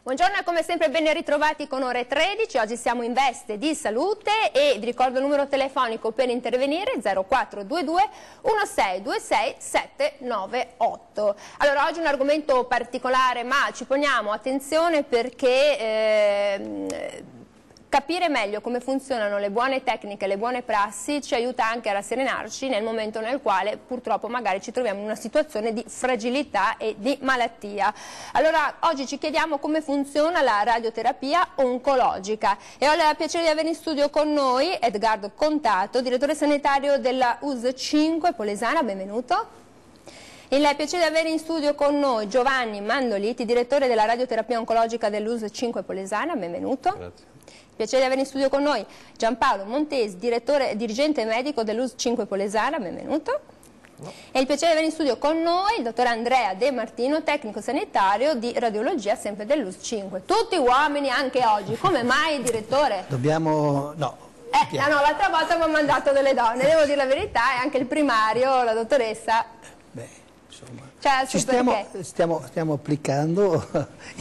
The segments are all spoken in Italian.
Buongiorno e come sempre ben ritrovati con Ore 13, oggi siamo in veste di salute e vi ricordo il numero telefonico per intervenire 0422 1626 798. Allora oggi un argomento particolare ma ci poniamo attenzione perché capire meglio come funzionano le buone tecniche, le buone prassi ci aiuta anche a rasserenarci nel momento nel quale purtroppo magari ci troviamo in una situazione di fragilità e di malattia. Allora oggi ci chiediamo come funziona la radioterapia oncologica e ho il piacere di avere in studio con noi Edgardo Contato, direttore sanitario della US 5 Polesana, benvenuto. Il piacere di avere in studio con noi Giovanni Mandoliti, direttore della radioterapia oncologica dell'US 5 Polesana, benvenuto. Grazie. Piacere di avere in studio con noi Giampaolo Montesi, dirigente medico dell'US 5 Polesana, benvenuto. No. E il piacere di avere in studio con noi il dottor Andrea De Martino, tecnico sanitario di radiologia sempre dell'US 5. Tutti uomini anche oggi, come mai direttore? Dobbiamo... no. No, l'altra volta abbiamo mandato delle donne, devo dire la verità, e anche il primario, la dottoressa. Beh, insomma... Stiamo applicando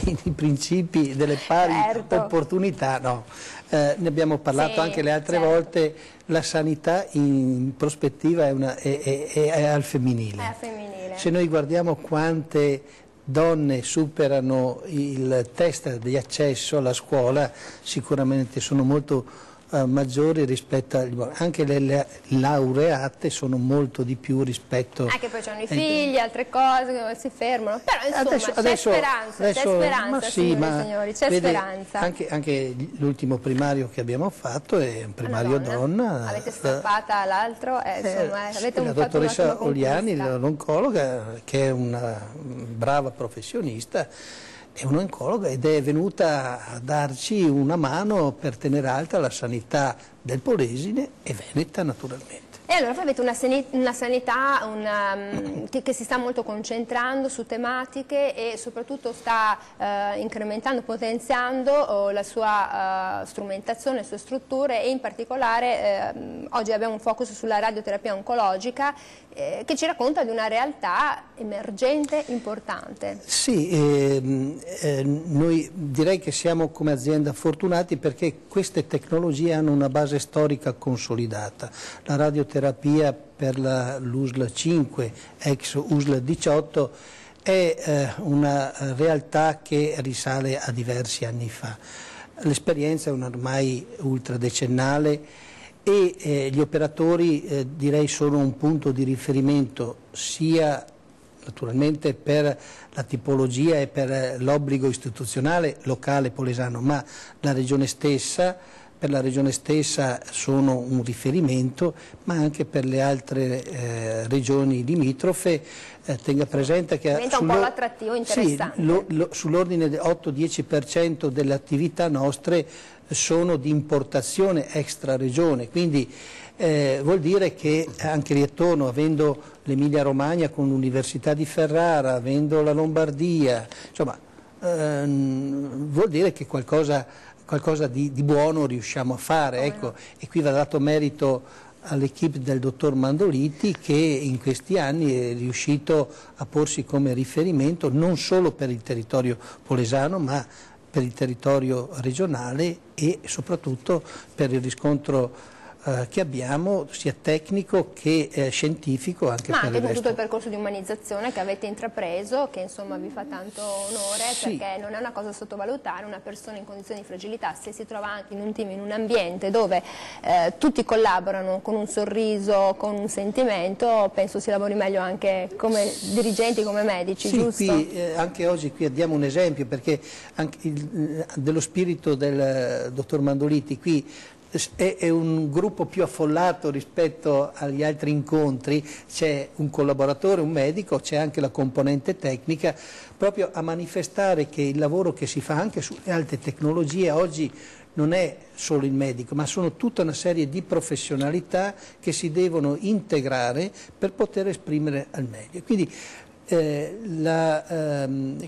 i principi delle pari opportunità, no. Ne abbiamo parlato anche le altre volte, la sanità in prospettiva è al femminile. È femminile. Se noi guardiamo quante donne superano il test di accesso alla scuola, sicuramente sono molto maggiori rispetto agli uomini. Anche le laureate sono molto di più rispetto... Anche poi hanno i figli, altre cose che si fermano, però insomma c'è speranza, signori, c'è speranza. Anche l'ultimo primario che abbiamo fatto è un primario donna. Avete strappata all'altro, avete la dottoressa Oliani, l'oncologa, che è una brava professionista, è un'oncologa ed è venuta a darci una mano per tenere alta la sanità del Polesine e veneta naturalmente. E allora voi avete una sanità che si sta molto concentrando su tematiche e soprattutto sta incrementando, potenziando la sua strumentazione, le sue strutture e in particolare oggi abbiamo un focus sulla radioterapia oncologica che ci racconta di una realtà emergente importante. Sì, noi direi che siamo come azienda fortunati perché queste tecnologie hanno una base storica consolidata. La radioterapia per l'USL 5, ex USL 18, è una realtà che risale a diversi anni fa. L'esperienza è ormai ultradecennale e gli operatori direi sono un punto di riferimento sia naturalmente per la tipologia e per l'obbligo istituzionale locale polesano, ma la regione stessa, per la regione stessa sono un riferimento, ma anche per le altre regioni limitrofe. Tenga presente che diventa un po' l'attrattivo interessante. Sì, sull'ordine del 8-10% delle attività nostre sono di importazione extra regione, quindi vuol dire che anche lì attorno, avendo l'Emilia Romagna con l'Università di Ferrara, avendo la Lombardia, insomma vuol dire che qualcosa di buono riusciamo a fare, ecco. E qui va dato merito all'equipe del dottor Mandoliti che in questi anni è riuscito a porsi come riferimento non solo per il territorio polesano ma per il territorio regionale e soprattutto per il riscontro che abbiamo sia tecnico che scientifico anche ma per anche il con resto. tutto il percorso di umanizzazione che avete intrapreso, che insomma vi fa tanto onore, sì, perché non è una cosa da sottovalutare. Una persona in condizioni di fragilità, se si trova anche in un team, in un ambiente dove tutti collaborano con un sorriso, con un sentimento, penso si lavori meglio anche come dirigenti, come medici, sì, giusto? Qui, anche oggi qui diamo un esempio perché anche dello spirito del dottor Mandoliti qui è un gruppo più affollato rispetto agli altri incontri, c'è un collaboratore, un medico, c'è anche la componente tecnica, proprio a manifestare che il lavoro che si fa anche sulle alte tecnologie oggi non è solo il medico, ma sono tutta una serie di professionalità che si devono integrare per poter esprimere al meglio. Quindi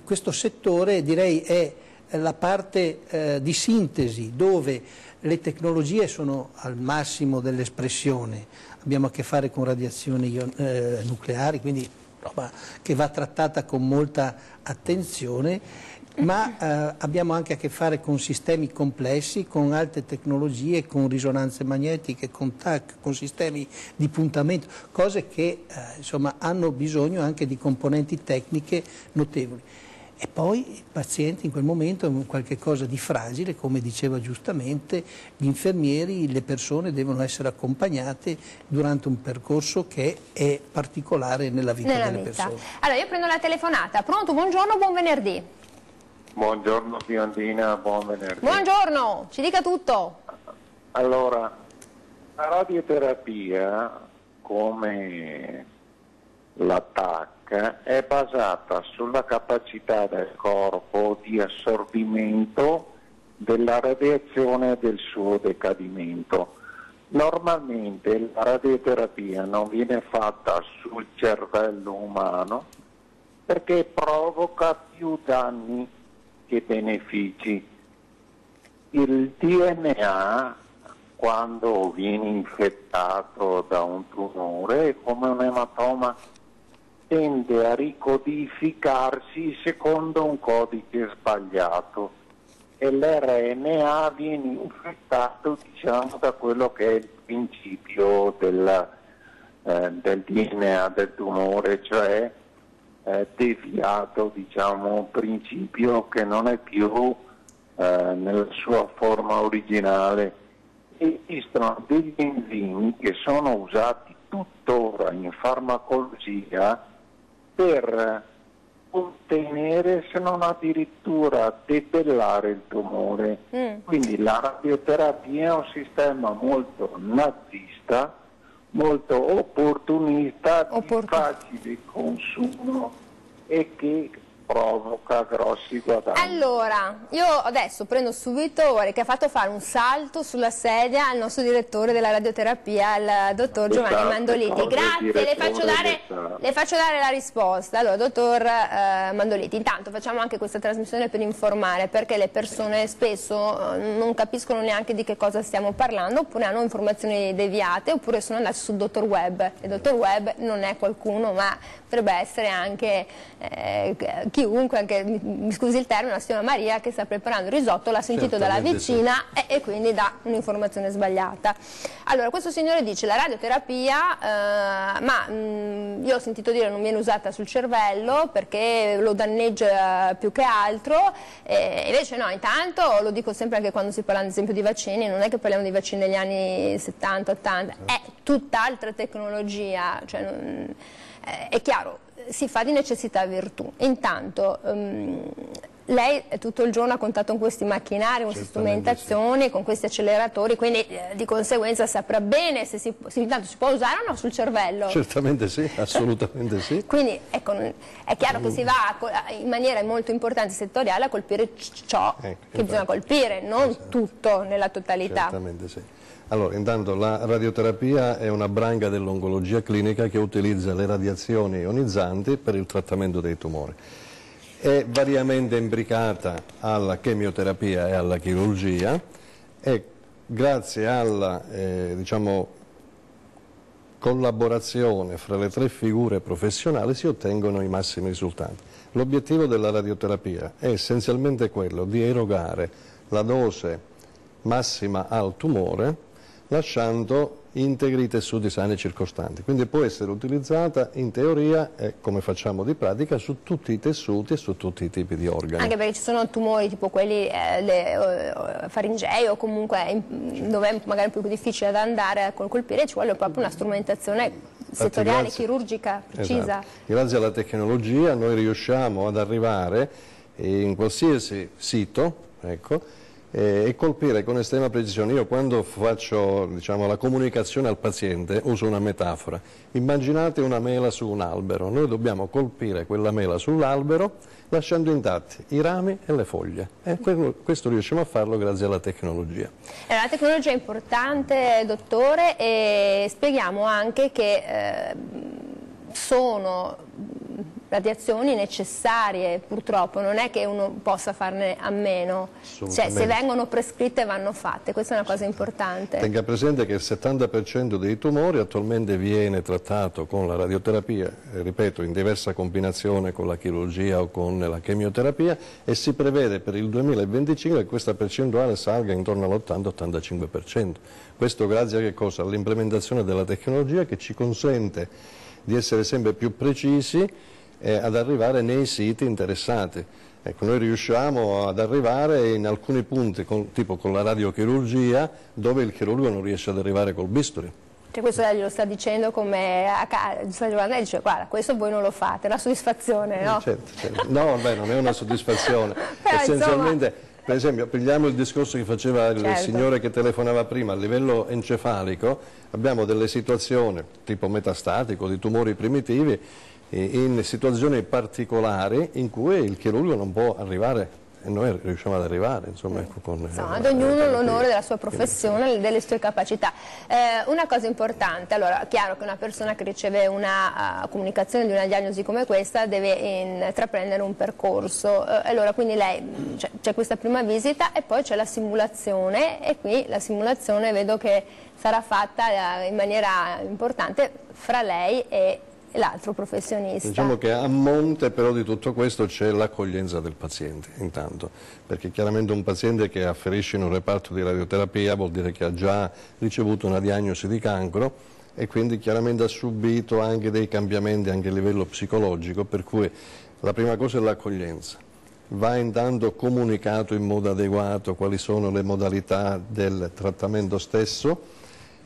questo settore direi è la parte di sintesi dove le tecnologie sono al massimo dell'espressione, abbiamo a che fare con radiazioni nucleari, quindi roba che va trattata con molta attenzione ma abbiamo anche a che fare con sistemi complessi, con alte tecnologie, con risonanze magnetiche, con TAC, con sistemi di puntamento, cose che insomma, hanno bisogno anche di componenti tecniche notevoli. E poi il paziente in quel momento è qualche cosa di fragile, come diceva giustamente, gli infermieri, le persone devono essere accompagnate durante un percorso che è particolare nella vita delle persone. Allora io prendo la telefonata. Pronto, buongiorno, buon venerdì. Buongiorno Biondina, buon venerdì. Buongiorno, ci dica tutto. Allora, la radioterapia, come la TAC, è basata sulla capacità del corpo di assorbimento della radiazione e del suo decadimento. Normalmente la radioterapia non viene fatta sul cervello umano perché provoca più danni che benefici. Il DNA, quando viene infettato da un tumore, è come un ematoma, tende a ricodificarsi secondo un codice sbagliato e l'RNA viene infettato, diciamo, da quello che è il principio del DNA del tumore, cioè deviato, diciamo, un principio che non è più nella sua forma originale. Esistono degli enzimi che sono usati tuttora in farmacologia per contenere, se non addirittura debellare il tumore. Quindi la radioterapia è un sistema molto nazista, molto opportunista, di facile consumo e che provoca grossi guadagni. Allora, io adesso prendo subito, vorrei che ha fatto fare un salto sulla sedia al nostro direttore della radioterapia, il dottor Giovanni Mandoliti. Grazie, le faccio dare la risposta. Allora, dottor Mandoliti, intanto facciamo anche questa trasmissione per informare, perché le persone spesso non capiscono neanche di che cosa stiamo parlando, oppure hanno informazioni deviate, oppure sono andati sul dottor Web. Il dottor Web non è qualcuno, ma potrebbe essere anche chiunque, anche, mi scusi il termine, la signora Maria che sta preparando il risotto, l'ha sentito dalla vicina, sì, e quindi dà un'informazione sbagliata. Allora, questo signore dice la radioterapia, io ho sentito dire non viene usata sul cervello perché lo danneggia più che altro, invece no, intanto lo dico sempre anche quando si parla ad esempio di vaccini, non è che parliamo di vaccini degli anni 70-80, è tutt'altra tecnologia, cioè è chiaro, si fa di necessità virtù. Intanto lei tutto il giorno ha contatto con questi macchinari, con queste strumentazioni, sì, con questi acceleratori, quindi di conseguenza saprà bene se intanto si può usare o no sul cervello. Certamente sì, assolutamente sì. Quindi ecco, è chiaro che si va in maniera molto importante settoriale a colpire ciò che bisogna colpire, non tutto nella totalità. Certamente sì. Allora, intanto la radioterapia è una branca dell'oncologia clinica che utilizza le radiazioni ionizzanti per il trattamento dei tumori. È variamente imbricata alla chemioterapia e alla chirurgia e grazie alla collaborazione fra le tre figure professionali si ottengono i massimi risultati. L'obiettivo della radioterapia è essenzialmente quello di erogare la dose massima al tumore lasciando integri i tessuti sani circostanti, quindi può essere utilizzata in teoria e come facciamo di pratica su tutti i tessuti e su tutti i tipi di organi. Anche perché ci sono tumori tipo quelli faringei o comunque dove è magari più difficile da andare a colpire, ci vuole proprio una strumentazione settoriale, chirurgica, precisa. Esatto. Grazie alla tecnologia noi riusciamo ad arrivare in qualsiasi sito, ecco, e colpire con estrema precisione. Io quando faccio la comunicazione al paziente uso una metafora. Immaginate una mela su un albero, noi dobbiamo colpire quella mela sull'albero lasciando intatti i rami e le foglie. E questo riusciamo a farlo grazie alla tecnologia. La tecnologia è importante, dottore, e spieghiamo anche che radiazioni necessarie, purtroppo, non è che uno possa farne a meno, cioè se vengono prescritte vanno fatte, questa è una cosa importante. Tenga presente che il 70% dei tumori attualmente viene trattato con la radioterapia, ripeto, in diversa combinazione con la chirurgia o con la chemioterapia, e si prevede per il 2025 che questa percentuale salga intorno all'80-85%. Questo grazie a che cosa? All'implementazione della tecnologia che ci consente di essere sempre più precisi ad arrivare nei siti interessati. Ecco, noi riusciamo ad arrivare in alcuni punti, tipo con la radiochirurgia, dove il chirurgo non riesce ad arrivare col bisturi. Cioè questo glielo sta dicendo come sta giocando e dice guarda, questo voi non lo fate, è una soddisfazione, no? Certo. No, beh, non è una soddisfazione. Però, essenzialmente, insomma... per esempio, prendiamo il discorso che faceva il signore che telefonava prima, a livello encefalico abbiamo delle situazioni tipo metastatico, di tumori primitivi, in situazioni particolari in cui il chirurgo non può arrivare e noi riusciamo ad arrivare, insomma, ecco, ad ognuno l'onore della sua professione e delle sue capacità. Una cosa importante, allora, chiaro che una persona che riceve una comunicazione di una diagnosi come questa deve intraprendere un percorso, allora quindi lei, c'è questa prima visita e poi c'è la simulazione, e qui la simulazione vedo che sarà fatta in maniera importante fra lei e l'altro professionista. Diciamo che a monte però di tutto questo c'è l'accoglienza del paziente, intanto, perché chiaramente un paziente che afferisce in un reparto di radioterapia vuol dire che ha già ricevuto una diagnosi di cancro e quindi chiaramente ha subito anche dei cambiamenti anche a livello psicologico, per cui la prima cosa è l'accoglienza. Va intanto comunicato in modo adeguato quali sono le modalità del trattamento stesso,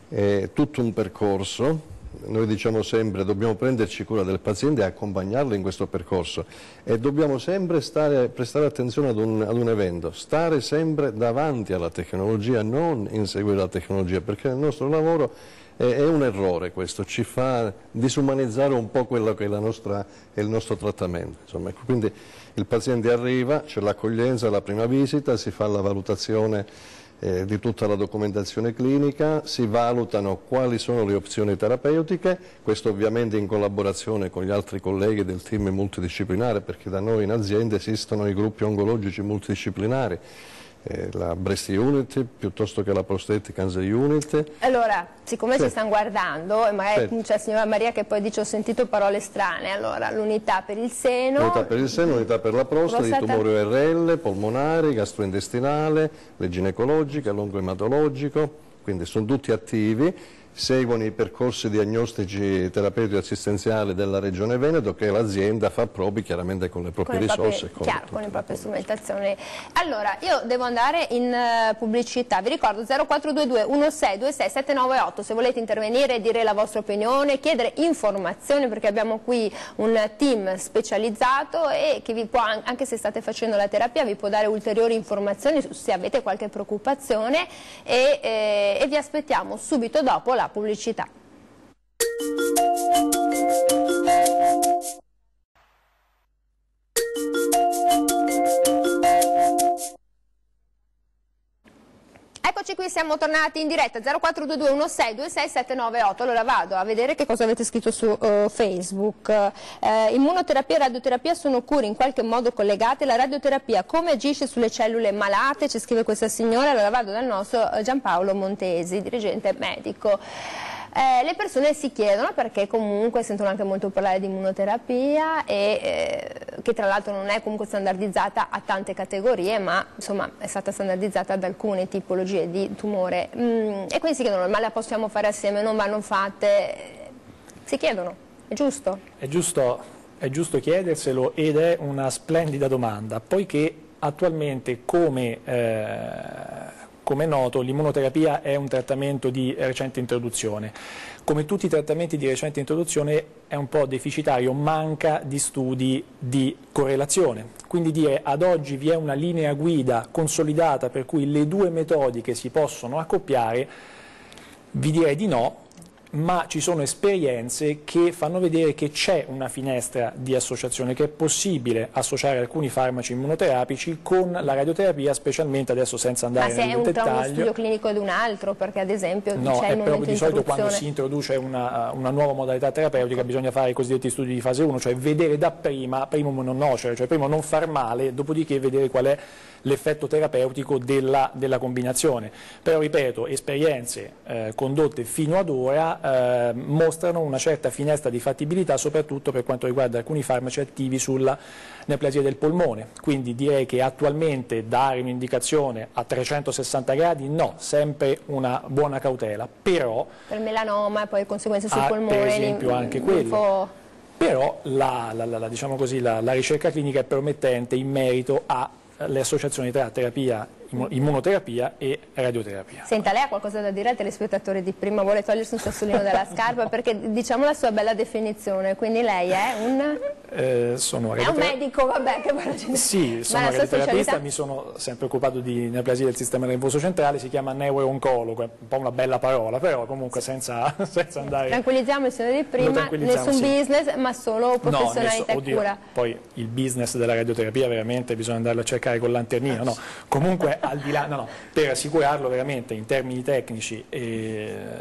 è tutto un percorso. Noi diciamo sempre dobbiamo prenderci cura del paziente e accompagnarlo in questo percorso, e dobbiamo sempre prestare attenzione ad un evento, stare sempre davanti alla tecnologia, non inseguire la tecnologia, perché nel nostro lavoro è un errore questo, ci fa disumanizzare un po' quello che è il nostro trattamento. Insomma, quindi il paziente arriva, c'è l'accoglienza alla prima visita, si fa la valutazione di tutta la documentazione clinica, si valutano quali sono le opzioni terapeutiche, questo ovviamente in collaborazione con gli altri colleghi del team multidisciplinare, perché da noi in azienda esistono i gruppi oncologici multidisciplinari, la Breast Unit piuttosto che la Prostate Cancer Unit. Allora, siccome ci stanno guardando, e magari c'è la signora Maria che poi dice ho sentito parole strane, allora l'unità per il seno, l'unità per la prostata, i tumori ORL, polmonari, gastrointestinale, le ginecologiche, l'oncoematologico, quindi sono tutti attivi. Seguono i percorsi diagnostici terapeutici assistenziali della Regione Veneto, che l'azienda fa propri chiaramente con le proprie risorse. Con le proprie strumentazioni. Allora, io devo andare in pubblicità, vi ricordo 0422 1626 798 se volete intervenire e dire la vostra opinione, chiedere informazioni, perché abbiamo qui un team specializzato e che vi può, anche se state facendo la terapia, vi può dare ulteriori informazioni se avete qualche preoccupazione, e vi aspettiamo subito dopo la pubblicità. Eccoci qui, siamo tornati in diretta 0422 1626 798. Allora vado a vedere che cosa avete scritto su Facebook. Immunoterapia e radioterapia sono cure in qualche modo collegate. La radioterapia come agisce sulle cellule malate? Ci scrive questa signora. Allora vado dal nostro Giampaolo Montesi, dirigente medico. Le persone si chiedono, perché comunque sentono anche molto parlare di immunoterapia, che tra l'altro non è comunque standardizzata a tante categorie, ma insomma è stata standardizzata ad alcune tipologie di tumore, e quindi si chiedono: ma la possiamo fare assieme, non vanno fatte? Si chiedono, è giusto? È giusto chiederselo, ed è una splendida domanda, poiché attualmente come è noto, l'immunoterapia è un trattamento di recente introduzione. Come tutti i trattamenti di recente introduzione è un po' deficitario, manca di studi di correlazione. Quindi dire ad oggi vi è una linea guida consolidata per cui le due metodiche si possono accoppiare, vi direi di no, ma ci sono esperienze che fanno vedere che c'è una finestra di associazione, che è possibile associare alcuni farmaci immunoterapici con la radioterapia, specialmente adesso senza andare nel dettaglio. Ma se è uno studio clinico ad un altro, perché ad esempio no, c'è il momento di solito quando si introduce una nuova modalità terapeutica bisogna fare i cosiddetti studi di fase 1, cioè vedere dapprima, primum non nocere, cioè prima non far male, dopodiché vedere qual è l'effetto terapeutico della combinazione. Però ripeto, esperienze condotte fino ad ora mostrano una certa finestra di fattibilità, soprattutto per quanto riguarda alcuni farmaci attivi sulla neoplasia del polmone, quindi direi che attualmente dare un'indicazione a 360 gradi no, sempre una buona cautela, però per melanoma e poi conseguenze sul polmone, per esempio anche quello. Però diciamo così, la ricerca clinica è promettente in merito alle associazioni tra terapia, immunoterapia e radioterapia. Senta, lei ha qualcosa da dire ai telespettatori di prima? Vuole togliersi un sassolino dalla scarpa? Perché diciamo la sua bella definizione, quindi lei è un... sono è un medico, vabbè, che parla. Sì, sono radioterapista, mi sono sempre occupato di neoplasia del sistema nervoso centrale, si chiama neuro-oncologo, è un po' una bella parola, però comunque senza andare... Tranquillizziamo il signore di prima, nessun business, ma solo professionalità e cura. Poi il business della radioterapia veramente bisogna andarlo a cercare con lanternina, no? Comunque al di là, per assicurarlo veramente in termini tecnici,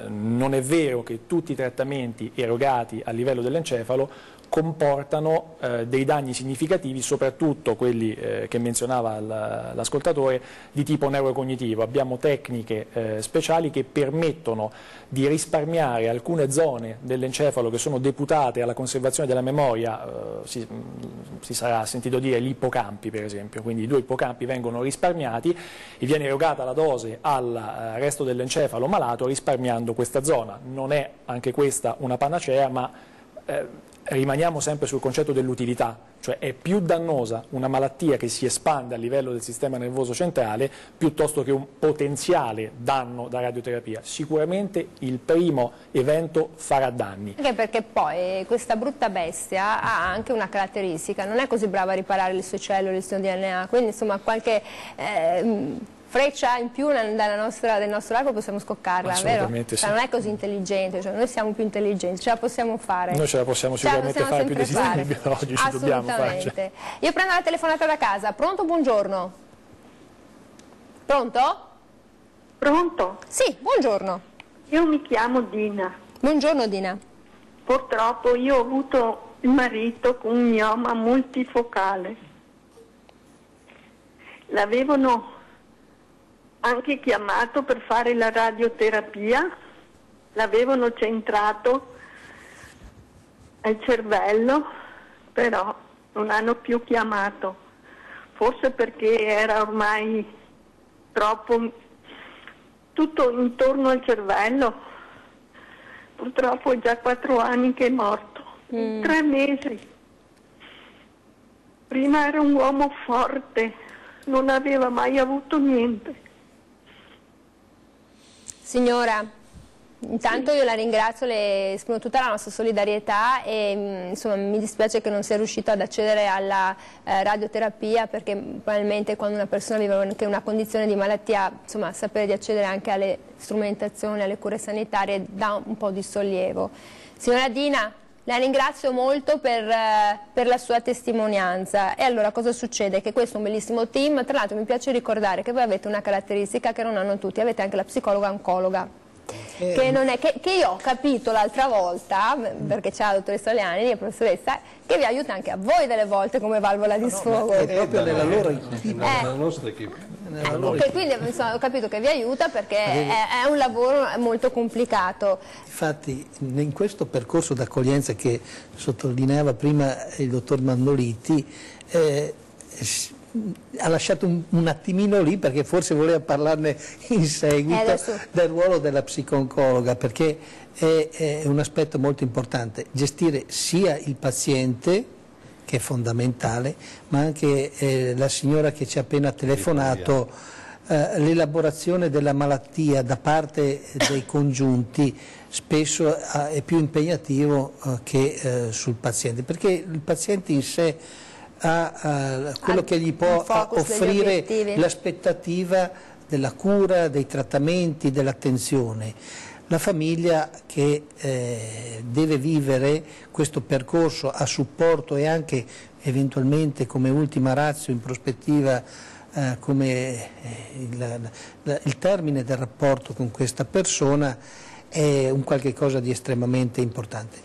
non è vero che tutti i trattamenti erogati a livello dell'encefalo comportano dei danni significativi, soprattutto quelli che menzionava l'ascoltatore di tipo neurocognitivo. Abbiamo tecniche speciali che permettono di risparmiare alcune zone dell'encefalo che sono deputate alla conservazione della memoria, si sarà sentito dire gli ippocampi per esempio, quindi i 2 ippocampi vengono risparmiati e viene erogata la dose al resto dell'encefalo malato risparmiando questa zona. Non è anche questa una panacea, ma rimaniamo sempre sul concetto dell'utilità, cioè è più dannosa una malattia che si espande a livello del sistema nervoso centrale piuttosto che un potenziale danno da radioterapia. Sicuramente il primo evento farà danni. Anche perché poi questa brutta bestia ha anche una caratteristica, non è così brava a riparare le sue cellule, il suo DNA, quindi insomma qualche... freccia in più del nostro arco possiamo scoccarla, vero? Sì. Cioè, non è così intelligente, cioè, noi siamo più intelligenti, ce la possiamo fare. Noi ce la possiamo sicuramente fare più dei sistemi biologici, dobbiamo farci. Io prendo la telefonata da casa. Pronto? Buongiorno. Pronto? Pronto? Sì, buongiorno. Io mi chiamo Dina. Buongiorno Dina. Purtroppo io ho avuto il marito con un mioma multifocale. L'avevano anche chiamato per fare la radioterapia, l'avevano centrato al cervello, però non hanno più chiamato, forse perché era ormai troppo tutto intorno al cervello. Purtroppo è già 4 anni che è morto, 3 mesi. Prima era un uomo forte, non aveva mai avuto niente. Signora, intanto io la ringrazio, le esprimo tutta la nostra solidarietà e insomma mi dispiace che non sia riuscito ad accedere alla radioterapia, perché probabilmente quando una persona vive anche una condizione di malattia, insomma sapere di accedere anche alle strumentazioni, alle cure sanitarie dà un po' di sollievo. Signora Dina, la ringrazio molto per la sua testimonianza. E allora cosa succede? Che questo è un bellissimo team. Tra l'altro mi piace ricordare che voi avete una caratteristica che non hanno tutti, avete anche la psicologa oncologa. Che io ho capito l'altra volta, perché c'è la dottoressa Leani, la professoressa, che vi aiuta anche a voi delle volte come valvola di sfogo. È proprio nella loro equipe. Nella nostra equipe. Quindi insomma, ho capito che vi aiuta perché è un lavoro molto complicato. Infatti in questo percorso d'accoglienza che sottolineava prima il dottor Mandoliti, ha lasciato un attimino lì perché forse voleva parlarne in seguito del ruolo della psico-oncologa, perché è un aspetto molto importante, gestire sia il paziente, che è fondamentale, ma anche la signora che ci ha appena telefonato, l'elaborazione della malattia da parte dei congiunti spesso è più impegnativo che sul paziente, perché il paziente in sé ha quello che gli può offrire l'aspettativa della cura, dei trattamenti, dell'attenzione. la famiglia che deve vivere questo percorso a supporto e anche eventualmente come ultima ratio in prospettiva come il termine del rapporto con questa persona è un qualche cosa di estremamente importante.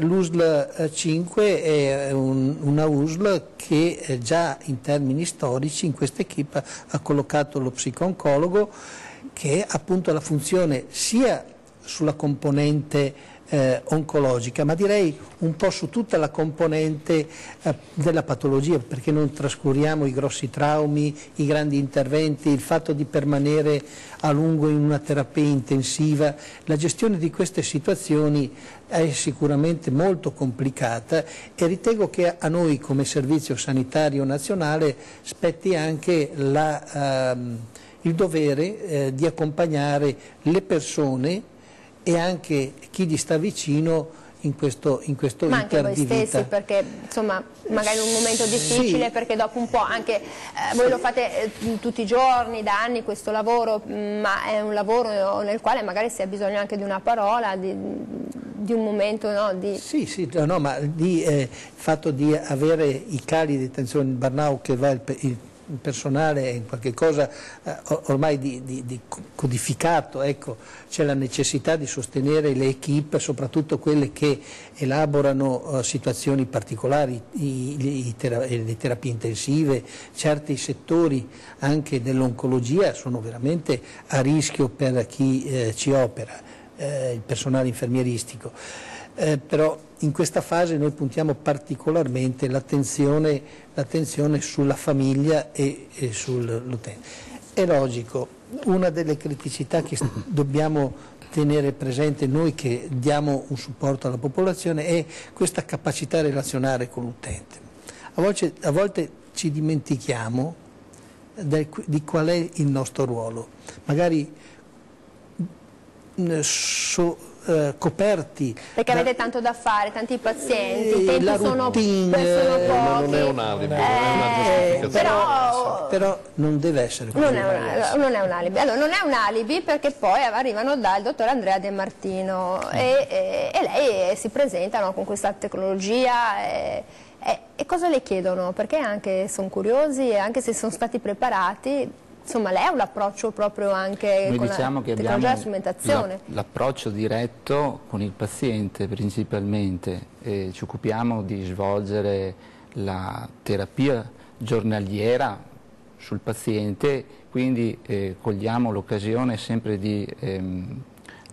L'USL 5 è una USL che già in termini storici in questa equipe ha collocato lo psico-oncologo, che appunto ha la funzione sia sulla componente oncologica, ma direi un po' su tutta la componente della patologia, perché non trascuriamo i grossi traumi, i grandi interventi, il fatto di permanere a lungo in una terapia intensiva. La gestione di queste situazioni è sicuramente molto complicata e ritengo che a noi come Servizio Sanitario Nazionale spetti anche il dovere di accompagnare le persone e anche chi gli sta vicino in questo ma anche inter voi di vita. stessi, perché insomma magari è un momento difficile, sì, perché dopo un po' anche voi lo fate tutti i giorni, da anni questo lavoro, ma è un lavoro nel quale magari si ha bisogno anche di una parola, di un momento, no? Sì, no, ma il fatto di avere i cali di tensione, il burnout che va il personale è in qualche cosa ormai di codificato, ecco, c'è la necessità di sostenere le equip, soprattutto quelle che elaborano situazioni particolari, le terapie intensive, certi settori anche dell'oncologia sono veramente a rischio per chi ci opera, il personale infermieristico. Però in questa fase noi puntiamo particolarmente l'attenzione sulla famiglia e sull'utente. È logico, una delle criticità che dobbiamo tenere presente noi che diamo un supporto alla popolazione è questa capacità relazionale con l'utente. A volte ci dimentichiamo di qual è il nostro ruolo, magari coperti perché avete tanto da fare, tanti pazienti, i tempi la sono routine, pochi, ma non è un alibi, non è una giustificazione. però non deve essere così. Non è un alibi. Allora, non è un alibi perché poi arrivano dal dottor Andrea De Martino e lei si presentano con questa tecnologia e cosa le chiedono? Perché anche sono curiosi e anche se sono stati preparati. Insomma, lei ha un approccio proprio anche noi con diciamo la che tecnologia abbiamo e strumentazione. l'approccio diretto con il paziente principalmente, ci occupiamo di svolgere la terapia giornaliera sul paziente, quindi cogliamo l'occasione sempre di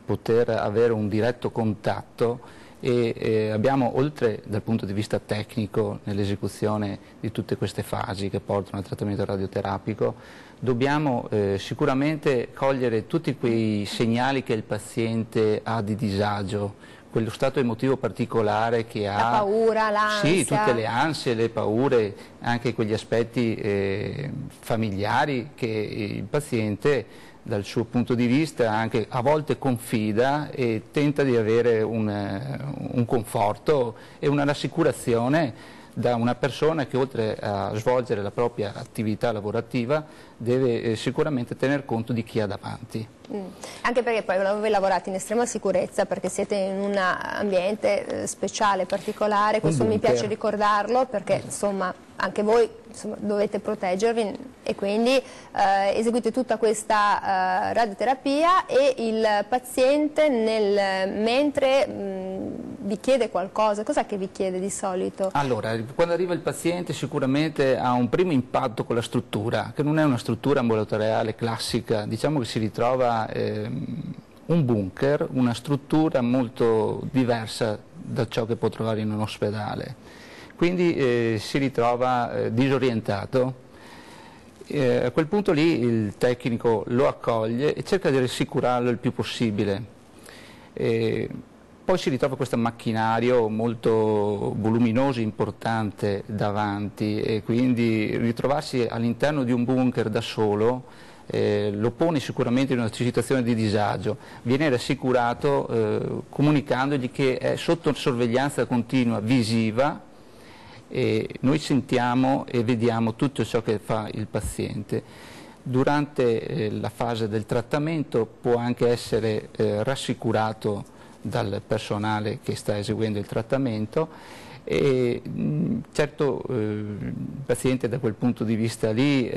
poter avere un diretto contatto e abbiamo, oltre dal punto di vista tecnico nell'esecuzione di tutte queste fasi che portano al trattamento radioterapico, dobbiamo sicuramente cogliere tutti quei segnali che il paziente ha di disagio, quello stato emotivo particolare che ha. La paura, l'ansia. Sì, tutte le ansie, le paure, anche quegli aspetti familiari che il paziente dal suo punto di vista anche a volte confida e tenta di avere un conforto e una rassicurazione da una persona che oltre a svolgere la propria attività lavorativa deve sicuramente tener conto di chi ha davanti. Anche perché poi voi lavorate in estrema sicurezza perché siete in un ambiente speciale, particolare, questo mi piace ricordarlo perché insomma anche voi dovete proteggervi e quindi eseguite tutta questa radioterapia e il paziente mentre vi chiede qualcosa, cos'è che vi chiede di solito? Allora, quando arriva il paziente sicuramente ha un primo impatto con la struttura, che non è una struttura ambulatoriale classica, diciamo che si ritrova un bunker, una struttura molto diversa da ciò che può trovare in un ospedale. Quindi si ritrova disorientato. A quel punto lì il tecnico lo accoglie e cerca di rassicurarlo il più possibile. Poi si ritrova questo macchinario molto voluminoso, importante davanti e quindi ritrovarsi all'interno di un bunker da solo lo pone sicuramente in una situazione di disagio. Viene rassicurato comunicandogli che è sotto sorveglianza continua visiva e noi sentiamo e vediamo tutto ciò che fa il paziente. durante la fase del trattamento può anche essere rassicurato dal personale che sta eseguendo il trattamento e certo il paziente da quel punto di vista lì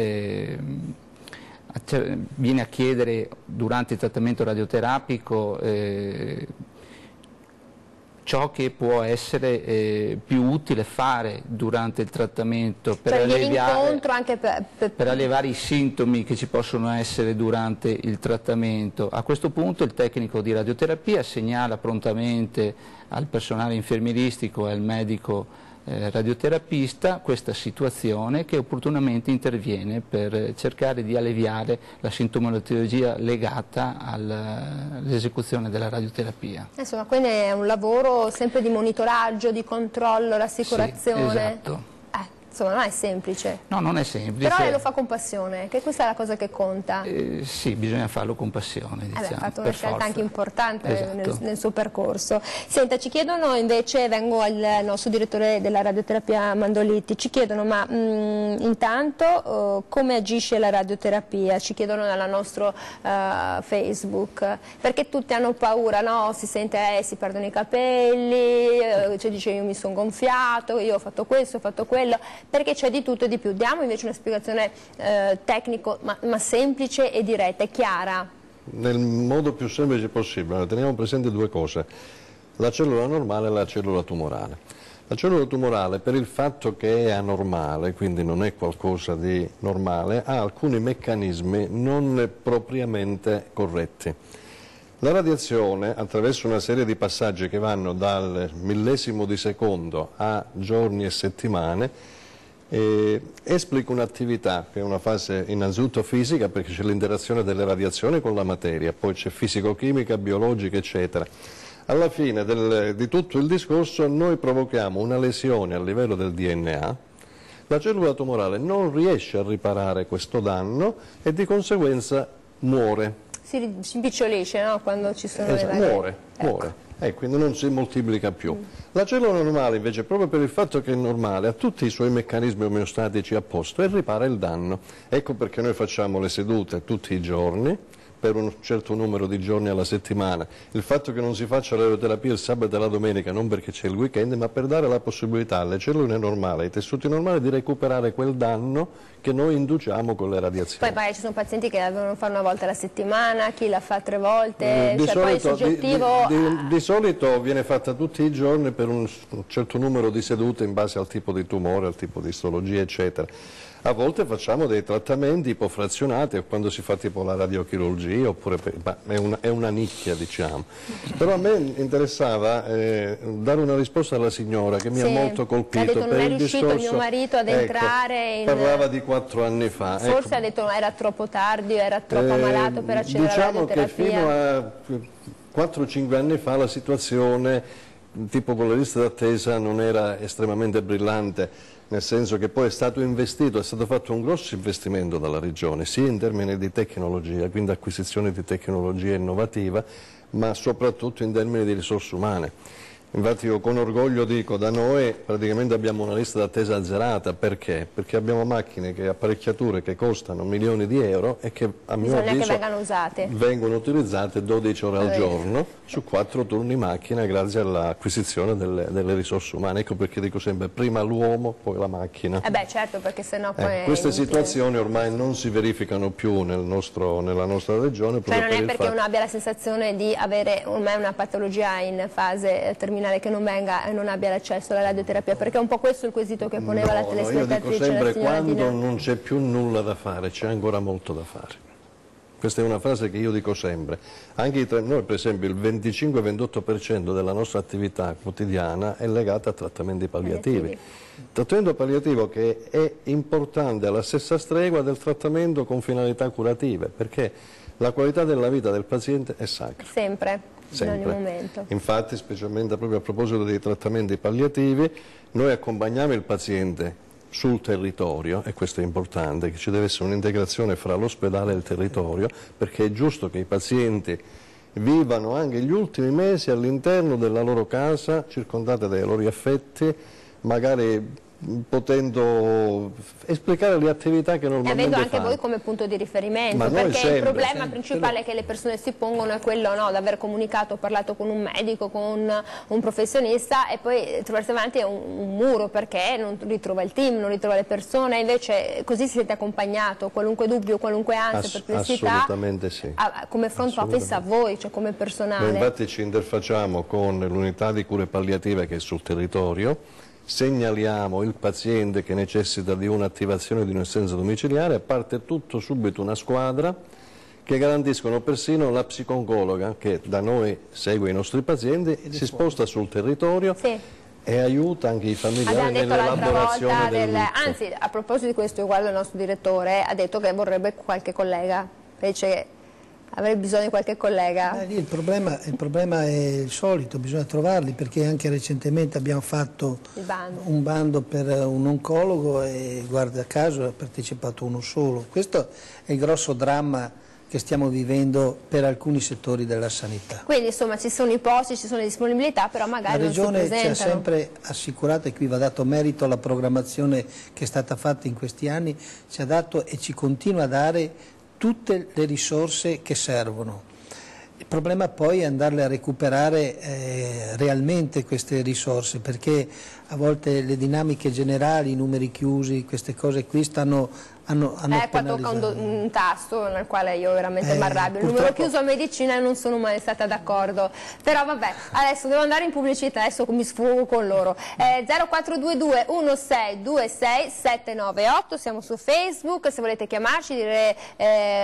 viene a chiedere durante il trattamento radioterapico ciò che può essere più utile fare durante il trattamento per, per alleviare i sintomi che ci possono essere durante il trattamento. A questo punto il tecnico di radioterapia segnala prontamente al personale infermieristico e al medico radioterapista questa situazione, che opportunamente interviene per cercare di alleviare la sintomatologia legata all'esecuzione della radioterapia. Insomma, quindi è un lavoro sempre di monitoraggio, di controllo, rassicurazione. Sì, esatto. Insomma, non è semplice. No, non è semplice. Però lei lo fa con passione, che questa è la cosa che conta. Sì, bisogna farlo con passione, diciamo. Ha fatto una scelta anche importante, esatto, nel suo percorso. Senta, ci chiedono invece, vengo al nostro direttore della radioterapia Mandoliti, ci chiedono ma intanto come agisce la radioterapia? Ci chiedono nella nostro Facebook, perché tutti hanno paura, no? Si sente, si perdono i capelli, cioè dice io mi sono gonfiato, io ho fatto questo, ho fatto quello, perché c'è di tutto e di più. Diamo invece una spiegazione tecnico ma semplice e diretta e chiara. Nel modo più semplice possibile. Teniamo presente due cose: la cellula normale e la cellula tumorale. La cellula tumorale, per il fatto che è anormale, quindi non è qualcosa di normale, ha alcuni meccanismi non propriamente corretti. La radiazione, attraverso una serie di passaggi che vanno dal millesimo di secondo a giorni e settimane, esplica un'attività che è una fase innanzitutto fisica, perché c'è l'interazione delle radiazioni con la materia, poi c'è fisico-chimica, biologica, eccetera. Alla fine di tutto il discorso noi provochiamo una lesione a livello del DNA, la cellula tumorale non riesce a riparare questo danno e di conseguenza muore. Si impiccolisce, no? Quando ci sono le varie... Muore. Quindi non si moltiplica più. La cellula normale invece, proprio per il fatto che è normale, ha tutti i suoi meccanismi omeostatici a posto e ripara il danno. Ecco perché noi facciamo le sedute tutti i giorni, per un certo numero di giorni alla settimana. Il fatto che non si faccia la radioterapia il sabato e la domenica non perché c'è il weekend, ma per dare la possibilità alle cellule normali, ai tessuti normali, di recuperare quel danno che noi induciamo con le radiazioni. Poi magari ci sono pazienti che la devono fare una volta alla settimana, chi la fa 3 volte, poi è soggettivo... Di solito viene fatta tutti i giorni per un certo numero di sedute in base al tipo di tumore, al tipo di istologia, eccetera. A volte facciamo dei trattamenti ipofrazionati, quando si fa tipo la radiochirurgia, oppure è una nicchia, diciamo. Però a me interessava dare una risposta alla signora che mi ha molto colpito. Ha detto per non è il riuscito discorso, il mio marito ad entrare in... Parlava di 4 anni fa. Forse ha detto era troppo tardi, era troppo ammalato per accedere alla radioterapia. Diciamo che fino a 4-5 anni fa la situazione, tipo con la lista d'attesa, non era estremamente brillante. Nel senso che poi è stato investito, è stato fatto un grosso investimento dalla Regione, sia in termini di tecnologia, quindi acquisizione di tecnologia innovativa, ma soprattutto in termini di risorse umane. Infatti io con orgoglio dico, da noi praticamente abbiamo una lista d'attesa azzerata. Perché? Perché abbiamo macchine, apparecchiature che costano milioni di euro e che a mio avviso vengono utilizzate 12 ore al giorno su 4 turni macchina grazie all'acquisizione delle risorse umane. Ecco perché dico sempre prima l'uomo, poi la macchina. Certo, perché sennò poi... Queste situazioni ormai non si verificano più nella nostra regione. Cioè non è perché uno abbia la sensazione di avere ormai una patologia in fase terminale che non venga e non abbia l'accesso alla radioterapia, perché è un po' questo il quesito che poneva la telespettatrice. Io dico sempre, quando non c'è più nulla da fare, c'è ancora molto da fare. Questa è una frase che io dico sempre. Anche noi, per esempio, il 25-28% della nostra attività quotidiana è legata a trattamenti palliativi. Trattamento palliativo che è importante alla stessa stregua del trattamento con finalità curative, perché la qualità della vita del paziente è sacra. Sempre. Sempre. In ogni momento. Infatti, specialmente proprio a proposito dei trattamenti palliativi, noi accompagniamo il paziente sul territorio, e questo è importante, che ci deve essere un'integrazione fra l'ospedale e il territorio, perché è giusto che i pazienti vivano anche gli ultimi mesi all'interno della loro casa, circondati dai loro affetti, magari potendo esplicare le attività che normalmente avendo anche fanno. voi come punto di riferimento, Ma perché sempre, il problema principale che le persone si pongono è quello, no, di aver comunicato, parlato con un medico, con un professionista e poi trovarsi davanti a un muro perché non ritrova il team, non ritrova le persone, invece così si siete accompagnato, qualunque dubbio, qualunque ansia, perplessità, assolutamente sì. Come front office a voi, cioè come personale. Noi infatti ci interfacciamo con l'unità di cure palliative che è sul territorio, segnaliamo il paziente che necessita di un'attivazione di un'assistenza domiciliare e parte tutto subito una squadra che garantiscono persino la psicologa che da noi segue i nostri pazienti, si sposta sul territorio e aiuta anche i familiari nell'elaborazione del lutto. Anzi, a proposito di questo, io guardo il nostro direttore, ha detto che vorrebbe qualche collega, invece avrei bisogno di qualche collega. Il problema è il solito, bisogna trovarli, perché anche recentemente abbiamo fatto un bando per un oncologo e guarda caso ha partecipato uno solo. Questo è il grosso dramma che stiamo vivendo per alcuni settori della sanità. Quindi insomma ci sono i posti, ci sono le disponibilità, però magari non si presentano. La Regione ci ha sempre assicurato, e qui va dato merito alla programmazione che è stata fatta in questi anni, ci ha dato e ci continua a dare tutte le risorse che servono. Il problema poi è andarle a recuperare realmente queste risorse, perché a volte le dinamiche generali, i numeri chiusi, queste cose qui hanno qua tocca un tasto nel quale io veramente mi arrabbio. Il numero chiuso a medicina e non sono mai stata d'accordo. Però vabbè, adesso devo andare in pubblicità, adesso mi sfogo con loro. 0422 1626 798, siamo su Facebook, se volete chiamarci, dire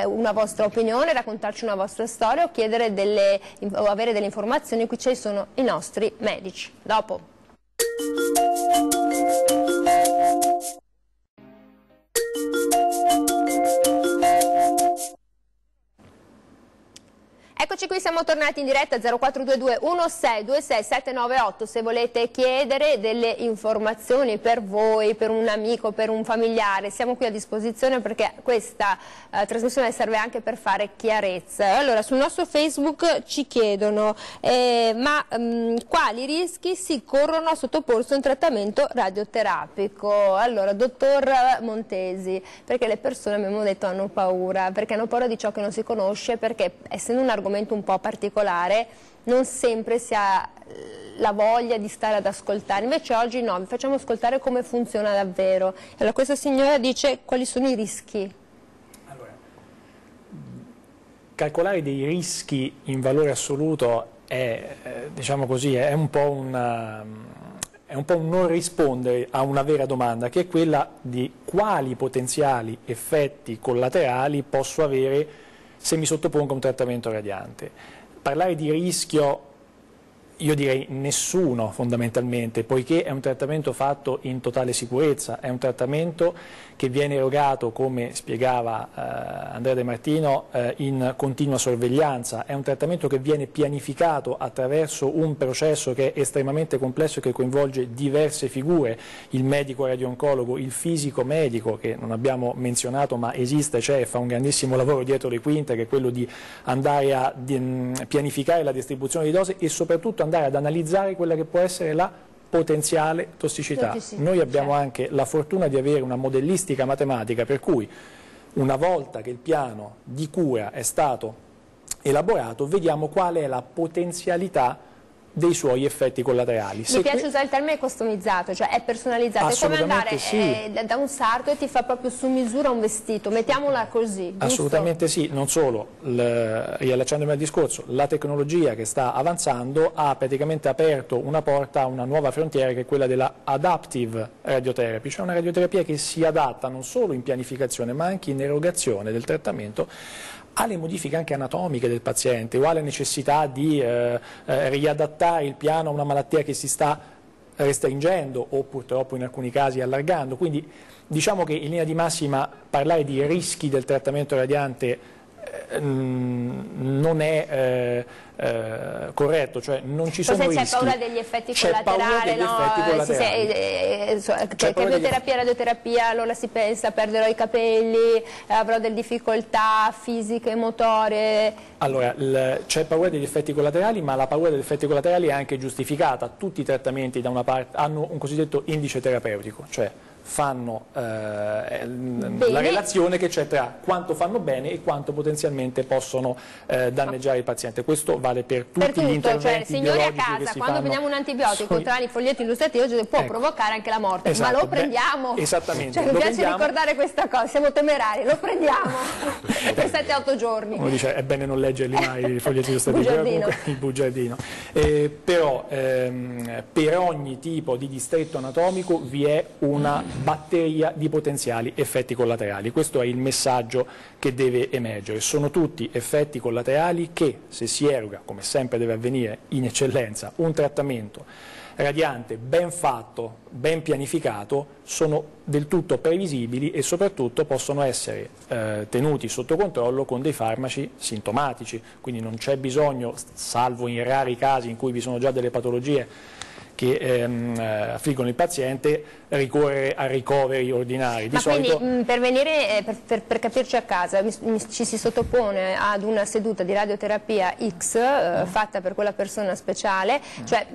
una vostra opinione, raccontarci una vostra storia o chiedere o avere delle informazioni, qui ci sono i nostri medici. Dopo. Eccoci qui, siamo tornati in diretta 0422 1626 798 se volete chiedere delle informazioni per voi, per un amico, per un familiare, siamo qui a disposizione perché questa trasmissione serve anche per fare chiarezza. Allora, sul nostro Facebook ci chiedono quali rischi si corrono a sottoporsi a un trattamento radioterapico? Allora, dottor Montesi, perché le persone, abbiamo detto, hanno paura di ciò che non si conosce, perché essendo un argomento un po' particolare non sempre si ha la voglia di stare ad ascoltare, invece oggi no, vi facciamo ascoltare come funziona davvero. Allora, questa signora dice quali sono i rischi. Allora, calcolare dei rischi in valore assoluto è, diciamo così, è un po' un non rispondere a una vera domanda, che è quella di quali potenziali effetti collaterali posso avere se mi sottopongo a un trattamento radiante. Parlare di rischio, io direi nessuno fondamentalmente, poiché è un trattamento fatto in totale sicurezza, è un trattamento che viene erogato, come spiegava Andrea De Martino, in continua sorveglianza, è un trattamento che viene pianificato attraverso un processo che è estremamente complesso e che coinvolge diverse figure, il medico radiooncologo, il fisico medico, che non abbiamo menzionato ma esiste, c'è e fa un grandissimo lavoro dietro le quinte, che è quello di andare a pianificare la distribuzione di dosi e soprattutto andare ad analizzare quella che può essere la potenziale tossicità. Noi abbiamo anche la fortuna di avere una modellistica matematica per cui una volta che il piano di cura è stato elaborato vediamo qual è la potenzialità dei suoi effetti collaterali. Mi piace usare il termine customizzato, cioè è personalizzato, è come andare da un sarto e ti fa proprio su misura un vestito, mettiamola così. Giusto? Assolutamente sì, non solo, riallacciandomi al discorso, la tecnologia che sta avanzando ha praticamente aperto una porta a una nuova frontiera che è quella della adaptive radiotherapy, cioè una radioterapia che si adatta non solo in pianificazione ma anche in erogazione del trattamento alle modifiche anche anatomiche del paziente o alle necessità di riadattare il piano a una malattia che si sta restringendo o purtroppo in alcuni casi allargando. Quindi diciamo che in linea di massima parlare di rischi del trattamento radiante non è corretto, cioè non ci sono rischi. C'è paura degli effetti collaterali, chemioterapia, radioterapia, allora si pensa perderò i capelli, avrò delle difficoltà fisiche, motorie. Allora, c'è paura degli effetti collaterali, ma la paura degli effetti collaterali è anche giustificata. Tutti i trattamenti da una parte hanno un cosiddetto indice terapeutico, cioè fanno la relazione che c'è tra quanto fanno bene e quanto potenzialmente possono danneggiare il paziente. Questo vale per tutti gli interventi signori a biologici casa, che quando prendiamo un antibiotico tra i foglietti illustrativi può provocare anche la morte, ma lo prendiamo. Esattamente. Mi piace ricordare questa cosa, siamo temerari, lo prendiamo per 7-8 giorni. Uno dice è bene non leggerli mai i foglietti illustrativi, il bugiardino. Però per ogni tipo di distretto anatomico vi è una batteria di potenziali effetti collaterali. Questo è il messaggio che deve emergere. Sono tutti effetti collaterali che, se si eroga, come sempre deve avvenire in eccellenza, un trattamento radiante, ben fatto, ben pianificato, sono del tutto previsibili e soprattutto possono essere tenuti sotto controllo con dei farmaci sintomatici, quindi non c'è bisogno, salvo in rari casi in cui vi sono già delle patologie che affliggono il paziente, ricorrere a ricoveri ordinari. Ma quindi per venire, per capirci a casa, ci si sottopone ad una seduta di radioterapia X fatta per quella persona speciale, cioè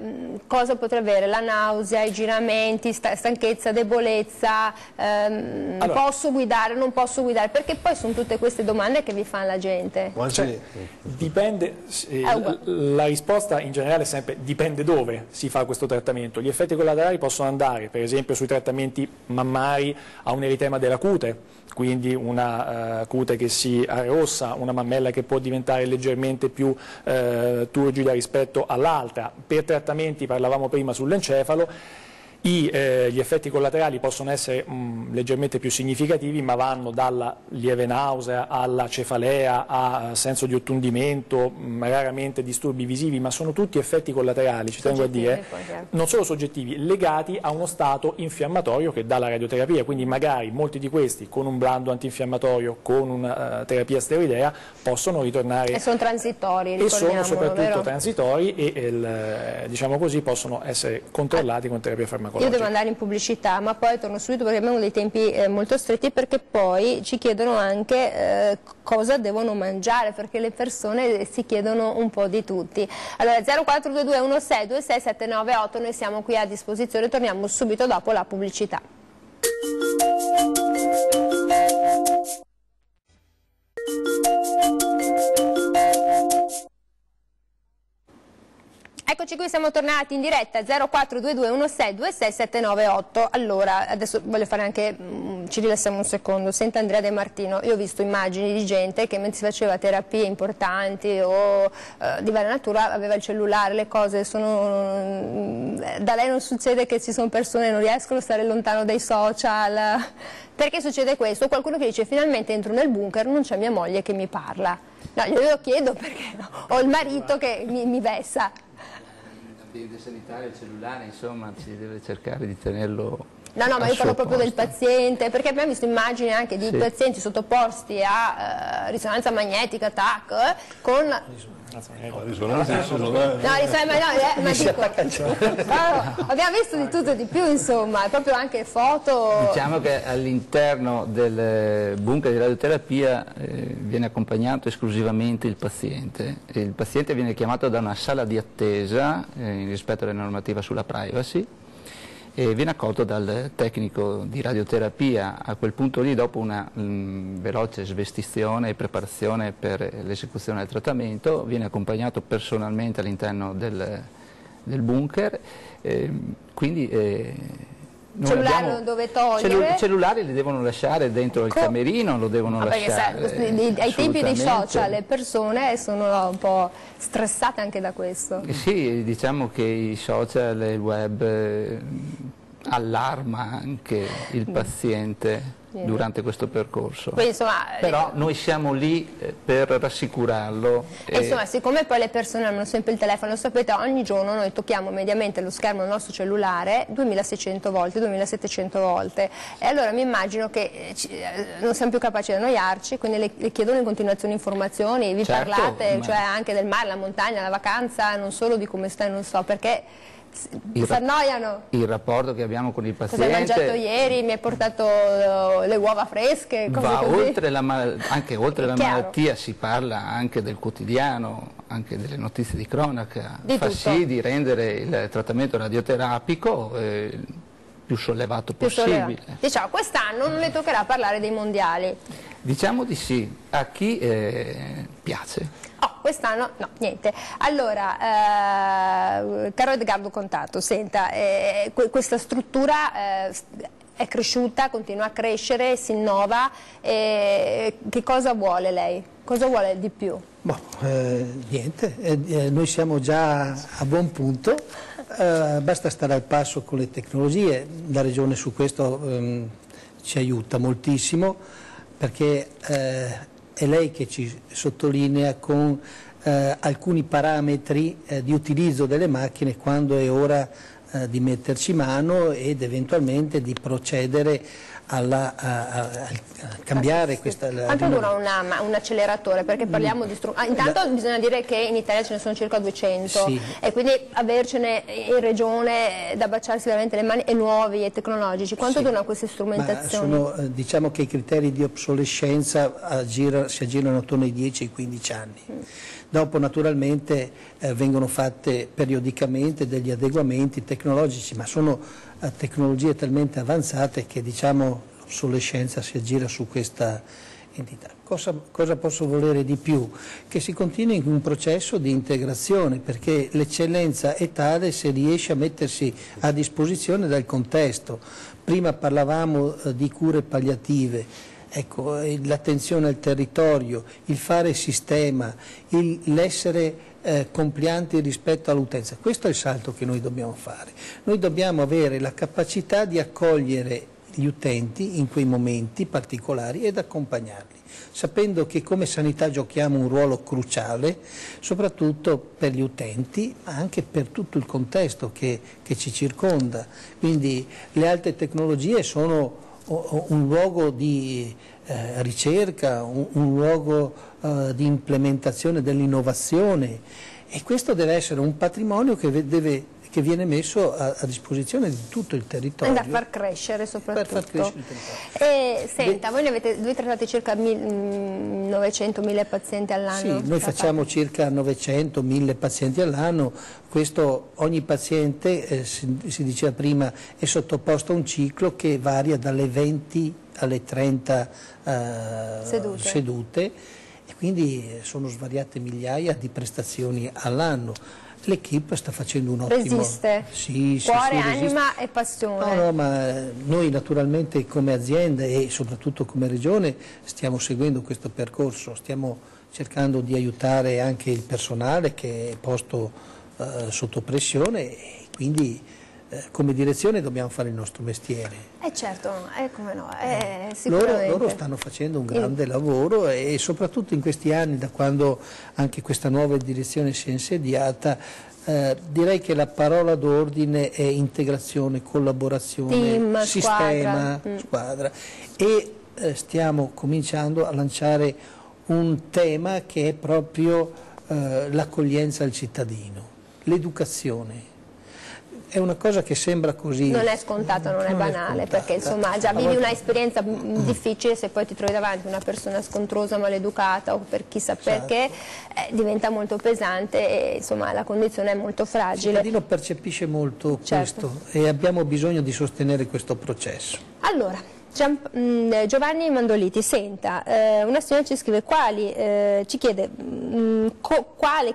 cosa potrà avere? La nausea, i giramenti, stanchezza, debolezza, allora, posso guidare, non posso guidare? Perché poi sono tutte queste domande che vi fa la gente. Cioè, dipende, la risposta in generale è sempre dipende dove si fa questo trattamento. Gli effetti collaterali possono andare per esempio sui trattamenti mammari a un eritema della cute, quindi una cute che si arrossa, una mammella che può diventare leggermente più turgida rispetto all'altra. Per trattamenti, parlavamo prima sull'encefalo, gli effetti collaterali possono essere leggermente più significativi, ma vanno dalla lieve nausea alla cefalea, a senso di ottundimento, raramente disturbi visivi, ma sono tutti effetti collaterali, ci tengo a dire, non solo soggettivi, legati a uno stato infiammatorio che dà la radioterapia, quindi magari molti di questi con un blando antinfiammatorio, con una terapia steroidea, possono ritornare. E sono transitori, e sono soprattutto vero? Transitori e diciamo così possono essere controllati con terapia farmacologica. Io devo andare in pubblicità, ma poi torno subito perché abbiamo dei tempi molto stretti, perché poi ci chiedono anche cosa devono mangiare, perché le persone si chiedono un po' di tutti. Allora 0422 16 26 798, noi siamo qui a disposizione, torniamo subito dopo la pubblicità. Eccoci qui, siamo tornati in diretta 0422 16 26 798. Allora, adesso voglio fare anche, ci rilassiamo un secondo, senta Andrea De Martino, io ho visto immagini di gente che mentre si faceva terapie importanti o di varia natura aveva il cellulare, le cose sono, da lei non succede che ci sono persone che non riescono a stare lontano dai social, perché succede questo? Qualcuno che dice finalmente entro nel bunker, non c'è mia moglie che mi parla, no, glielo chiedo perché ho il marito che mi vessa. L'ambiente sanitario, il cellulare, insomma, si deve cercare di tenerlo. No, ma io parlo proprio del paziente, perché abbiamo visto immagini anche di pazienti sottoposti a risonanza magnetica, TAC, con... abbiamo visto di tutto e di più, insomma, proprio anche foto. Diciamo che all'interno del bunker di radioterapia viene accompagnato esclusivamente il paziente. Il paziente viene chiamato da una sala di attesa rispetto alla normativa sulla privacy e viene accolto dal tecnico di radioterapia. A quel punto lì, dopo una veloce svestizione e preparazione per l'esecuzione del trattamento, viene accompagnato personalmente all'interno del bunker, quindi cellulari non dove togliere? Cellulari li devono lasciare dentro il camerino, lo devono lasciare. Ai tempi dei social le persone sono un po' stressate anche da questo. Sì, diciamo che i social e il web allarma anche il paziente. durante questo percorso. Quindi, insomma, però noi siamo lì per rassicurarlo. Insomma, siccome poi le persone hanno sempre il telefono, lo sapete, ogni giorno noi tocchiamo mediamente lo schermo del nostro cellulare 2600 volte, 2700 volte, e allora mi immagino che non siamo più capaci di annoiarci, quindi le chiedono in continuazione informazioni, vi parlate cioè anche del mare, la montagna, la vacanza, non solo di come stai, non so, perché si annoiano. Il rapporto che abbiamo con il paziente... Cosa hai mangiato ieri? Mi hai portato le uova fresche? Cose va così. anche oltre la malattia, si parla anche del quotidiano, anche delle notizie di cronaca, fa sì di rendere il trattamento radioterapico più sollevato possibile. Diciamo, quest'anno non le toccherà parlare dei mondiali. Diciamo di sì, a chi piace. Oh, quest'anno no, niente. Allora, caro Edgardo Contato, senta, questa struttura è cresciuta, continua a crescere, si innova, che cosa vuole lei? Cosa vuole di più? Niente, noi siamo già a buon punto, basta stare al passo con le tecnologie, la Regione su questo ci aiuta moltissimo, perché è lei che ci sottolinea con alcuni parametri di utilizzo delle macchine quando è ora di metterci mano ed eventualmente di procedere a cambiare questa... Quanto dura un acceleratore? Perché parliamo di intanto bisogna dire che in Italia ce ne sono circa 200 e quindi avercene in regione da baciarsi veramente le mani, e nuovi e tecnologici. Quanto durano queste strumentazioni? Diciamo che i criteri di obsolescenza si aggirano attorno ai 10-15 anni. Dopo naturalmente vengono fatte periodicamente degli adeguamenti tecnologici, ma sono tecnologie talmente avanzate che diciamo l'obsolescenza si aggira su questa entità. Cosa posso volere di più? Che si continui in un processo di integrazione, perché l'eccellenza è tale se riesce a mettersi a disposizione del contesto. Prima parlavamo di cure palliative. Ecco, l'attenzione al territorio, il fare sistema, l'essere complianti rispetto all'utenza. Questo è il salto che noi dobbiamo fare. Noi dobbiamo avere la capacità di accogliere gli utenti in quei momenti particolari ed accompagnarli, sapendo che come sanità giochiamo un ruolo cruciale, soprattutto per gli utenti, ma anche per tutto il contesto che ci circonda. Quindi le alte tecnologie sono un luogo di ricerca, un luogo di implementazione dell'innovazione, e questo deve essere un patrimonio che viene messo a disposizione di tutto il territorio. Da far crescere soprattutto. Per far crescere il territorio. Senta, voi trattate circa 900.000 pazienti all'anno? Sì, noi facciamo circa 900.000 pazienti all'anno. Questo, ogni paziente, si diceva prima, è sottoposto a un ciclo che varia dalle 20 alle 30 sedute, e quindi sono svariate migliaia di prestazioni all'anno. L'equipe sta facendo un ottimo... Resiste? Sì, Cuore, resiste. anima e passione. No, ma noi naturalmente come azienda e soprattutto come Regione stiamo seguendo questo percorso, stiamo cercando di aiutare anche il personale che è posto sotto pressione, e quindi come direzione dobbiamo fare il nostro mestiere. Certo, come no, sicuramente. Loro stanno facendo un grande lavoro, e soprattutto in questi anni, da quando anche questa nuova direzione si è insediata, direi che la parola d'ordine è integrazione, collaborazione, team, sistema, squadra. E stiamo cominciando a lanciare un tema che è proprio l'accoglienza al cittadino, l'educazione. È una cosa che sembra così... Non è scontato, non è banale, perché insomma già vivi un'esperienza difficile, se poi ti trovi davanti una persona scontrosa, maleducata o per chissà perché, diventa molto pesante e insomma la condizione è molto fragile. Il cittadino percepisce molto questo, e abbiamo bisogno di sostenere questo processo. Allora, Giovanni Mandoliti, senta, una signora ci scrive ci chiede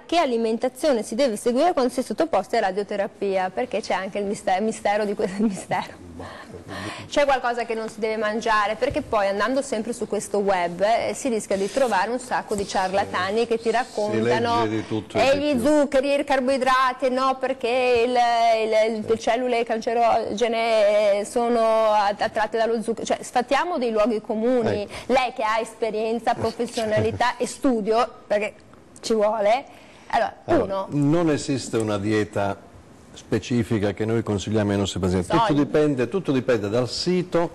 che alimentazione si deve seguire quando si è sottoposti a radioterapia, perché c'è anche il mistero di questo mistero. C'è qualcosa che non si deve mangiare, perché poi andando sempre su questo web si rischia di trovare un sacco di ciarlatani che ti raccontano gli zuccheri, i carboidrati, no, perché le cellule cancerogene sono attratte dallo zucchero, cioè sfattiamo dei luoghi comuni. Lei che ha esperienza, professionalità e studio, perché ci vuole, allora, non esiste una dieta specifica che noi consigliamo ai nostri pazienti, tutto dipende dal sito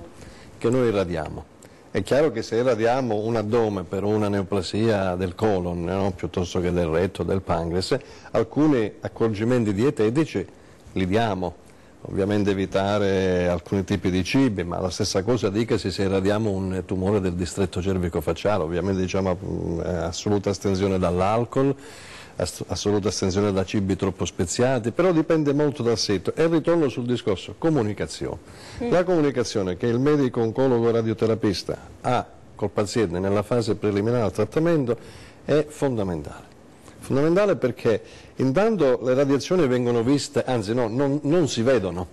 che noi irradiamo. È chiaro che se irradiamo un addome per una neoplasia del colon, no? Piuttosto che del retto, del pancreas, alcuni accorgimenti dietetici li diamo, ovviamente evitare alcuni tipi di cibi, ma la stessa cosa dicasi se irradiamo un tumore del distretto cervico-facciale, ovviamente diciamo assoluta astensione dall'alcol, assoluta astensione da cibi troppo speziati, però dipende molto dal sito. E ritorno sul discorso comunicazione. La comunicazione che il medico oncologo radioterapista ha col paziente nella fase preliminare al trattamento è fondamentale. Fondamentale perché intanto le radiazioni vengono viste, anzi no, non si vedono,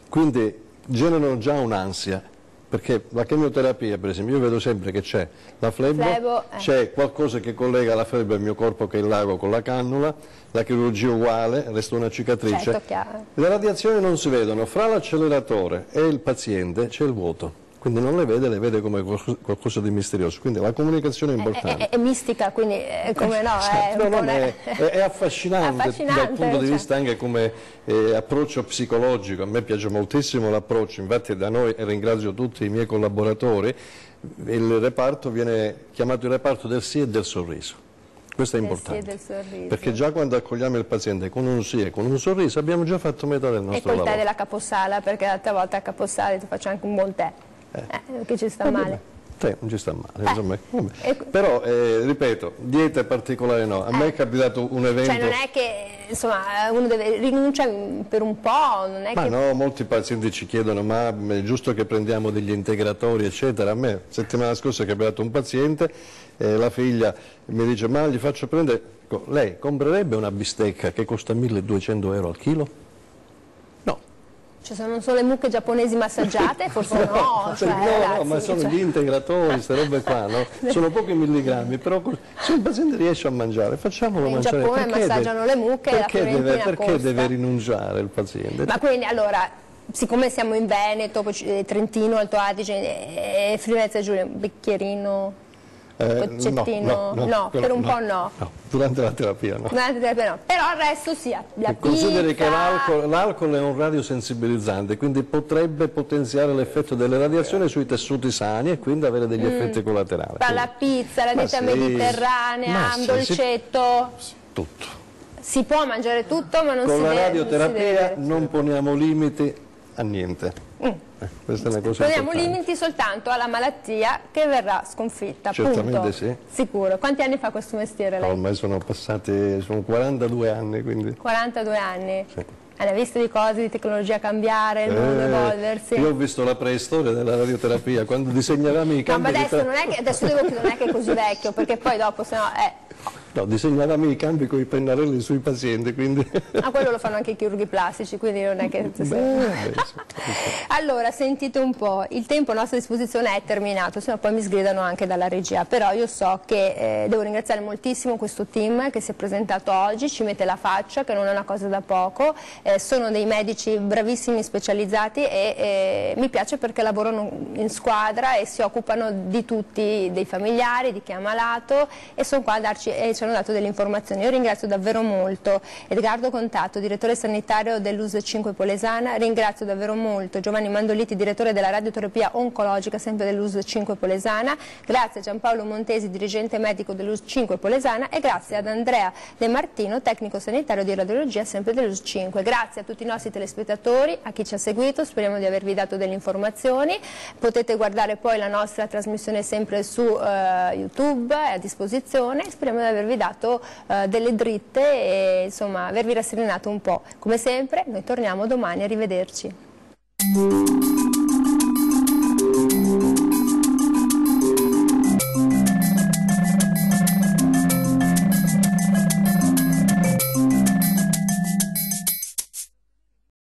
quindi generano già un'ansia. Perché la chemioterapia, per esempio, io vedo sempre che c'è la flebo, c'è qualcosa che collega la flebo al mio corpo che è il lago con la cannula, la chirurgia uguale, resta una cicatrice. Certo, le radiazioni non si vedono, fra l'acceleratore e il paziente c'è il vuoto. Quindi non le vede come qualcosa di misterioso, quindi la comunicazione è importante. È mistica, quindi come no, è affascinante dal punto di vista anche come approccio psicologico. A me piace moltissimo l'approccio, infatti da noi, e ringrazio tutti i miei collaboratori, il reparto viene chiamato il reparto del sì e del sorriso. Questo è importante, perché già quando accogliamo il paziente con un sì e con un sorriso abbiamo già fatto metà del nostro lavoro. E col tè della Capossala, perché l'altra volta a Capossala ti faccio anche un buon tè. Che ci sta male. Non ci sta male, insomma. Però, ripeto, diete particolari no. A me è capitato un evento... Cioè non è che, insomma, uno deve rinunciare per un po', non è che... no, molti pazienti ci chiedono, ma è giusto che prendiamo degli integratori, eccetera. A me, settimana scorsa è capitato un paziente, la figlia mi dice, ma gli faccio prendere... Lei comprerebbe una bistecca che costa 1.200 euro al chilo? Cioè sono solo le mucche giapponesi massaggiate? Forse no, ragazzi, ma sono gli integratori, queste robe qua, no? Sono pochi milligrammi, però se il paziente riesce a mangiare, facciamolo mangiare. In Giappone massaggiano le mucche e la Fiorentina perché deve rinunciare il paziente? Ma quindi allora, siccome siamo in Veneto, Trentino, Alto Adige e Friuli Venezia Giulia, un bicchierino... Poccettino, no, per un po' no. Durante la terapia no. Durante la terapia no, però il resto sì, la pizza... Consideri che l'alcol è un radiosensibilizzante, quindi potrebbe potenziare l'effetto delle radiazioni sui tessuti sani e quindi avere degli effetti collaterali. La pizza, la dieta mediterranea, un dolcetto... Tutto. Si può mangiare tutto, ma non si deve... Con la radioterapia non poniamo limiti a niente. Questa è una cosa poniamo limiti soltanto alla malattia che verrà sconfitta. Certamente punto. Sì. Sicuro. Quanti anni fa questo mestiere lei? Ormai sono passati, sono 42 anni. Quindi. 42 anni? Sì. Hai visto di cose, di tecnologia cambiare, il mondo evolversi? Io ho visto la preistoria della radioterapia, quando disegnavamo i campi... No, ma adesso, adesso devo chiudere, non è che è così vecchio, perché poi dopo sennò... No, disegnavamo i campi con i pennarelli sui pazienti, quindi... Ma quello lo fanno anche i chirurghi plastici, quindi non è che... Allora, sentite un po', il tempo a nostra disposizione è terminato, sennò poi mi sgridano anche dalla regia, però io so che devo ringraziare moltissimo questo team che si è presentato oggi, ci mette la faccia, che non è una cosa da poco, sono dei medici bravissimi, specializzati e mi piace perché lavorano in squadra e si occupano di tutti, dei familiari, di chi è ammalato e sono qua a darci... ci hanno dato delle informazioni. Io ringrazio davvero molto Edgardo Contatto, direttore sanitario dell'US 5 Polesana, ringrazio davvero molto Giovanni Mandoliti, direttore della radioterapia oncologica sempre dell'US 5 Polesana, grazie a Giampaolo Montesi, dirigente medico dell'US 5 Polesana e grazie ad Andrea De Martino, tecnico sanitario di radiologia sempre dell'US 5. Grazie a tutti i nostri telespettatori, a chi ci ha seguito, speriamo di avervi dato delle informazioni, potete guardare poi la nostra trasmissione sempre su YouTube, è a disposizione, speriamo di avervi dato delle dritte e insomma avervi rasserenato un po'. Come sempre noi torniamo domani, arrivederci.